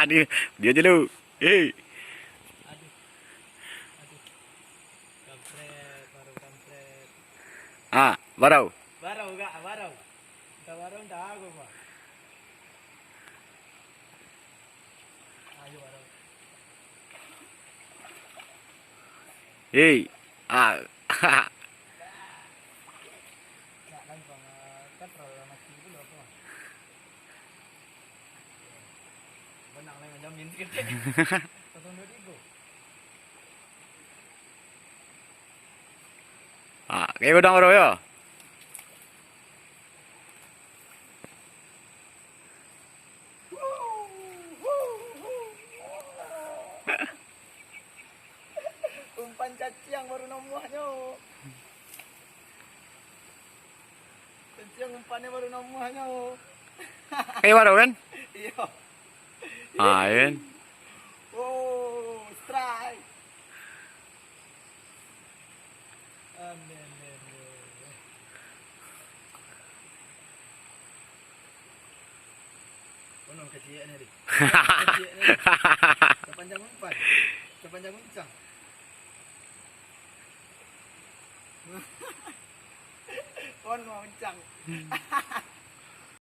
Dia je lu. Eh. Aduh, aduh. Kampret, baru kampret. Ah, barau. Barau gak, barau. Kita barau dah aku pak. Ayo barau. Eh. Ah. Nak kan bang, kan terlalu mati dulu apa? Benang lah jamin sikit. Potong 2 ribu. Ah, kayak udang barau ya. Umpan cacing baru nomuhnya. Cacing umpannya baru nomuhnya. Kayak barau kan? Iya. Ah, kan. Oh, strike. Amin. Kono kecil ni dik. Kecil ni. Sepanjang umpan. Sepanjang uncang. Pon mau uncang.